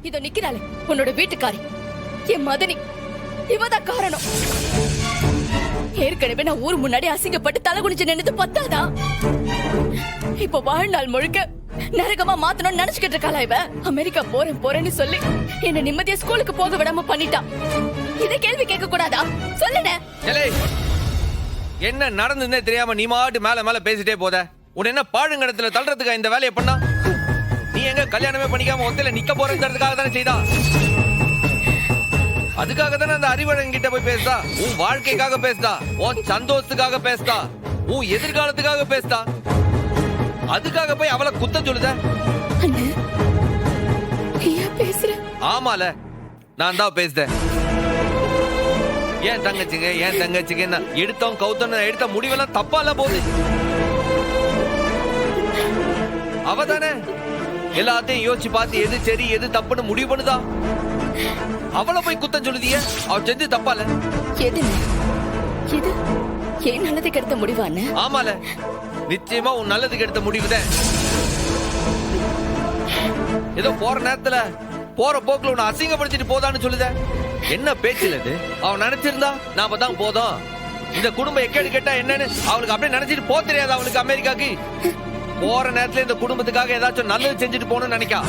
இதோ நிக்கிறாளே உன்னோட வீட்டுக்காரி என் மதனி, இவதான் காரணம். ஏற்கனவே நான் ஊர் முன்னாடி அசிங்கப்பட்டு தலை குனிஞ்சு நின்னுது பத்தாதா? இப்ப வாழ்நாள் முழுக்க நரகமா மாத்தணும்னு நினைச்சுக்கிட்டு இருக்காளா இவ? அமெரிக்கா போறேன்னு சொல்லி என்ன நிம்மதியா ஸ்கூலுக்கு போக விடாம பண்ணிட்டான். இதை கேள்வி கேட்க கூடாதா? சொல்லுனே. என்ன நடந்ததுன்னே தெரியாம நீ மாட்டு மேல மேல பேசிட்டே போத. உன்னை என்ன பாழுங்கடத்துல தள்ளுறதுக்கா இந்த வேலையை பண்ணா? நீ எங்க கல்யாணமே பண்ணிக்காம ஒத்தையில நிக்க போறதுக்காக தானே செய்தா? அதுக்காக தானே அந்த அறிவழகன் கிட்ட போய் பேசுதா? உன் வாழ்க்கைக்காக பேசுதா? உன் சந்தோஷத்துக்காக பேசுதா? உன் எதிர்காலத்துக்காக பேசுதா? அதுக்காக போய் அவளை குத்தம் சொல்லுத? ஆமால, நான் தான் பேசுறேன். ஏன் தங்கச்சிங்க எடுத்தோம் கௌத்தம் எடுத்த முடிவெல்லாம் தப்பால போகுது. அவதானே எல்லாத்தையும் யோசிச்சு பார்த்து எது சரி எது தப்புன்னு முடிவு பண்ணுதா? அவளை போய் குத்தம் சொல்லுதிய? அவ செஞ்சு தப்பால? எது ஏன் நல்லதுக்கு எடுத்த முடிவான்னு? ஆமால, நிச்சயமா உன் நல்லதுக்கு எடுத்த முடிவுதான். ஏதோ போற நேரத்துல போற போக்குல உன்னை அசிங்கப்படுத்திட்டு போதான்னு சொல்லுத. என்ன பேச்சுல இது? அவன் நினைச்சிருந்தா நாம தான் போதும், இந்த குடும்பம் எக்கேடு கேட்டா என்னன்னு அவளுக்கு அப்படியே நினைச்சிட்டு போ தெரியாது. அவளுக்கு அமெரிக்காக்கு போற நேரத்துல இந்த குடும்பத்துக்காக ஏதாச்சும் நல்லது செஞ்சுட்டு போகணும்னு நினைக்கா.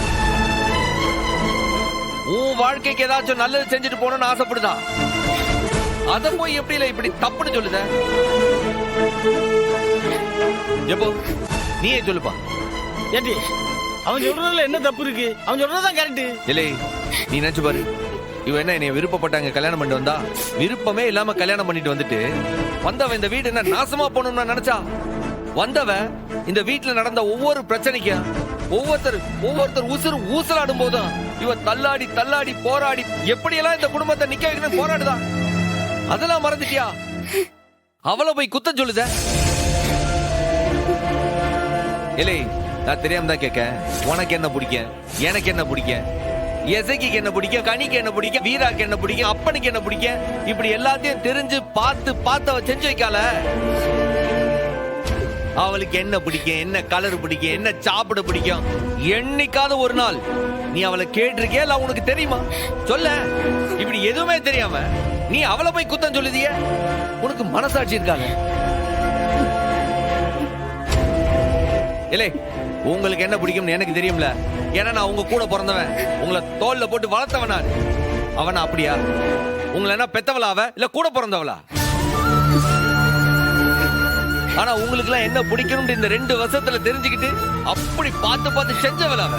உன் வாழ்க்கைக்கு ஏதாச்சும் நல்லது செஞ்சுட்டு போகணும்னு ஆசைப்படுதா. அத போய் எப்படி இல்ல இப்படி தப்புன்னு சொல்லுத? எப்போ நீயே சொல்லுப்பா. ஏண்டி அவன் சொல்றதுல என்ன தப்பு இருக்கு? அவன் சொல்றதுதான் கரெக்ட். இல்லை, நீ நினைச்சு பாரு. இவ என்ன என்னைய விருப்பப்பட்டாங்க கல்யாணம் பண்ணிட்டு வந்தா? விருப்பமே இல்லாம கல்யாணம் பண்ணிட்டு வந்துட்டு வந்தவ இந்த வீடு என்ன நாசமா போகணும்னு நினைச்சா? வந்தவ இந்த வீட்டுல நடந்த ஒவ்வொரு பிரச்சனைக்கும் ஒவ்வொருத்தர் உசுறு ஊசலாடும் போதும் இவ தள்ளாடி போராடி எப்படியெல்லாம் இந்த குடும்பத்தை நிக்க வைக்கணும் போராடுதா. அதெல்லாம் மறந்துட்டியா? அவளை போய் குத்தம் சொல்லுத? இல்லை, நான் தெரியாம தான் கேட்க. உனக்கு என்ன பிடிக்கும், எனக்கு என்ன பிடிக்கும், எசைக்கு என்ன பிடிக்கும், கனிக்கு என்ன பிடிக்கும், வீராக்கு என்ன பிடிக்கும், அப்பனுக்கு என்ன பிடிக்கும், இப்படி எல்லாத்தையும் தெரிஞ்சு பார்த்து அவ செஞ்சு வைக்கால. அவளுக்கு என்ன பிடிக்கும், என்ன கலர் பிடிக்கும், என்ன சாப்பிட பிடிக்கும், என்னைக்காவது ஒரு நாள் நீ அவளை கேட்டிருக்கியா? இல்ல உனக்கு தெரியுமா? சொல்ல. இப்படி எதுவுமே தெரியாம நீ அவளை போய் குத்தம் சொல்லுதிய? உனக்கு மனசாட்சி இருக்காங்க? இல்லை, உங்களுக்கு என்ன பிடிக்கும்னு எனக்கு தெரியும்ல. ஏன்னா நான் உங்க கூட பிறந்தவன், உங்களை தோல்ல போட்டு வளர்த்தவன் நான். அவனா அப்படியா? உங்களை என்ன பெத்தவளாவ இல்ல கூட பிறந்தவளா? ஆனா உங்களுக்கு எல்லாம் என்ன பிடிக்கணும் இந்த 2 வருஷத்துல தெரிஞ்சுக்கிட்டு அப்படி பார்த்து செஞ்சவளாவ.